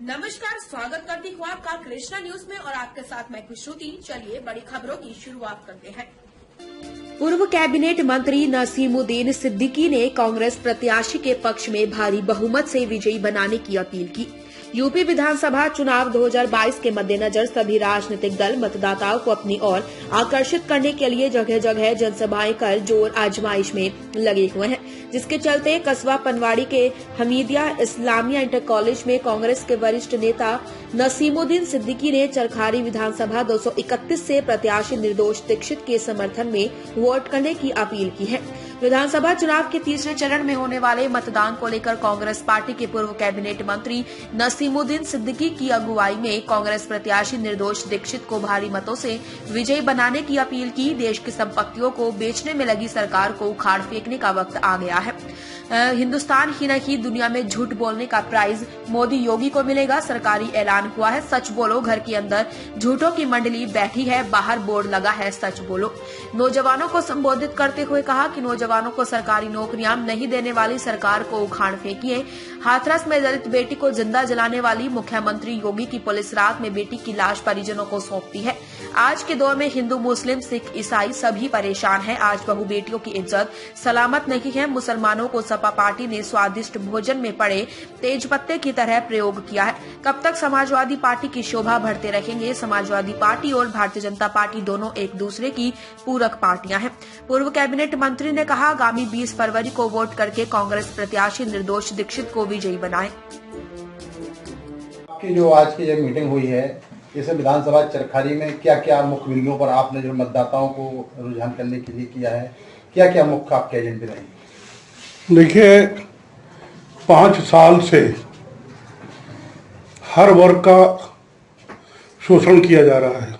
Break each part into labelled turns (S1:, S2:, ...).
S1: नमस्कार, स्वागत करती हूँ आपका कृष्णा न्यूज में और आपके साथ मैं श्रुति। चलिए बड़ी खबरों की शुरुआत करते हैं। पूर्व कैबिनेट मंत्री नसीमुद्दीन सिद्दीकी ने कांग्रेस प्रत्याशी के पक्ष में भारी बहुमत से विजयी बनाने की अपील की। यूपी विधानसभा चुनाव 2022 के मद्देनजर सभी राजनीतिक दल मतदाताओं को अपनी ओर आकर्षित करने के लिए जगह जगह जनसभाएं कर जोर आजमाइश में लगे हुए हैं, जिसके चलते कस्बा पनवाड़ी के हमीदिया इस्लामिया इंटर कॉलेज में कांग्रेस के वरिष्ठ नेता नसीमुद्दीन सिद्दीकी ने चरखारी विधानसभा 231 से प्रत्याशी निर्दोष दीक्षित के समर्थन में वोट करने की अपील की है। विधानसभा चुनाव के तीसरे चरण में होने वाले मतदान को लेकर कांग्रेस पार्टी के पूर्व कैबिनेट मंत्री नसीमुद्दीन सिद्दीकी की अगुवाई में कांग्रेस प्रत्याशी निर्दोष दीक्षित को भारी मतों से विजयी बनाने की अपील की। देश की संपत्तियों को बेचने में लगी सरकार को उखाड़ फेंकने का वक्त आ गया है। हिंदुस्तान ही नहीं दुनिया में झूठ बोलने का प्राइज मोदी योगी को मिलेगा। सरकारी ऐलान हुआ है, सच बोलो। घर के अंदर झूठों की मंडली बैठी है, बाहर बोर्ड लगा है, सच बोलो। नौजवानों को संबोधित करते हुए कहा कि नौजवानों को सरकारी नौकरियां नहीं देने वाली सरकार को उखाड़ फेंकिए। हाथरस में दलित बेटी को जिंदा जलाने वाली मुख्यमंत्री योगी की पुलिस रात में बेटी की लाश परिजनों को सौंपती है। आज के दौर में हिंदू, मुस्लिम, सिख, ईसाई सभी परेशान हैं। आज बहु बेटियों की इज्जत सलामत नहीं है। मुसलमानों को सपा पार्टी ने स्वादिष्ट भोजन में पड़े तेज पत्ते की तरह प्रयोग किया है। कब तक समाजवादी पार्टी की शोभा बढ़ते रहेंगे? समाजवादी पार्टी और भारतीय जनता पार्टी दोनों एक दूसरे की पूरक पार्टियां हैं। पूर्व कैबिनेट मंत्री ने कहा, आगामी 20 फरवरी को वोट करके कांग्रेस प्रत्याशी निर्दोष दीक्षित को विजयी बनाएं।
S2: आपकी जो आज की जो मीटिंग हुई है, इसमें विधानसभा चरखारी में क्या क्या मुख्य बिंदुओं पर आपने जो मतदाताओं को रुझान करने के लिए किया है, क्या क्या मुख्य आपके एजेंडे रहे?
S3: देखिए, 5 साल से हर वर्ग का शोषण किया जा रहा है,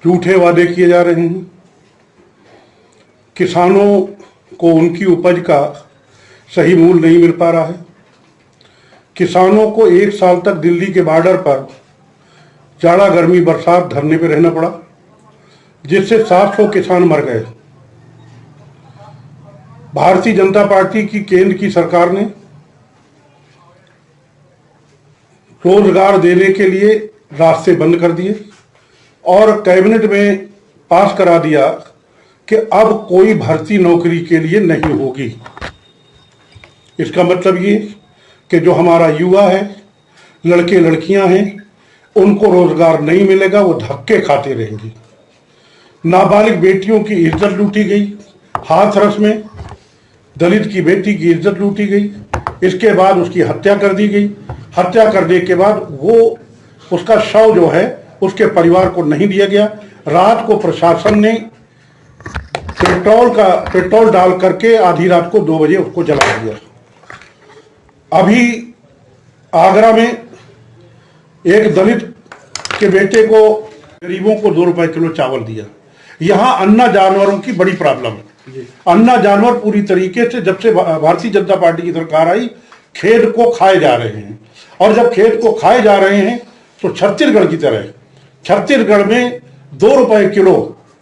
S3: झूठे वादे किए जा रहे हैं, किसानों को उनकी उपज का सही मूल्य नहीं मिल पा रहा है, किसानों को 1 साल तक दिल्ली के बॉर्डर पर जाड़ा गर्मी बरसात धरने पे रहना पड़ा, जिससे 700 किसान मर गए। भारतीय जनता पार्टी की केंद्र की सरकार ने रोजगार देने के लिए रास्ते बंद कर दिए और कैबिनेट में पास करा दिया कि अब कोई भर्ती नौकरी के लिए नहीं होगी। इसका मतलब ये कि जो हमारा युवा है, लड़के लड़कियां हैं, उनको रोजगार नहीं मिलेगा, वो धक्के खाते रहेंगे। नाबालिग बेटियों की इज्जत लूटी गई, हाथरस में दलित की बेटी की इज्जत लूटी गई, इसके बाद उसकी हत्या कर दी गई। हत्या करने के बाद वो उसका शव जो है उसके परिवार को नहीं दिया गया। रात को प्रशासन ने पेट्रोल डाल करके आधी रात को 2 बजे उसको जला दिया। अभी आगरा में एक दलित के बेटे को, गरीबों को 2 रुपए किलो चावल दिया। यहाँ अन्ना जानवरों की बड़ी प्रॉब्लम है। अन्ना जानवर पूरी तरीके से जब से भारतीय जनता पार्टी की सरकार आई, खेत को खाए जा रहे हैं, और जब खेत को खाए जा रहे हैं तो छत्तीसगढ़ की तरह छत्तीसगढ़ में 2 रुपए किलो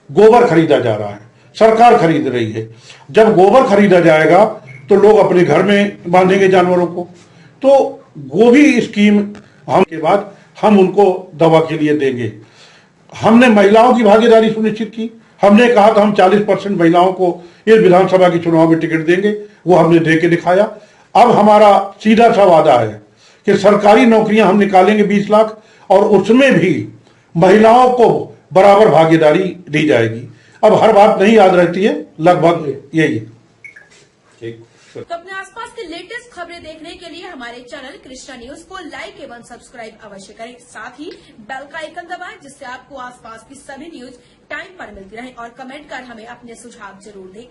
S3: गोबर खरीदा जा रहा है, सरकार खरीद रही है। जब गोबर खरीदा जाएगा तो लोग अपने घर में बांधेंगे जानवरों को। तो गोभी स्कीम के बाद हम उनको दवा के लिए देंगे। हमने महिलाओं की भागीदारी सुनिश्चित की। हमने कहा था हम 40% महिलाओं को इस विधानसभा के चुनाव में टिकट देंगे, वो हमने दे के दिखाया। अब हमारा सीधा सा वादा है कि सरकारी नौकरियां हम निकालेंगे 20 लाख, और उसमें भी महिलाओं को बराबर भागीदारी दी जाएगी। अब हर बात नहीं याद रहती है, लगभग यही।
S1: तो अपने आसपास के लेटेस्ट खबरें देखने के लिए हमारे चैनल कृष्णा न्यूज को लाइक एवं सब्सक्राइब अवश्य करें। साथ ही बेल का आइकन दबाएं, जिससे आपको आसपास की सभी न्यूज टाइम पर मिलती रहे, और कमेंट कर हमें अपने सुझाव जरूर दें।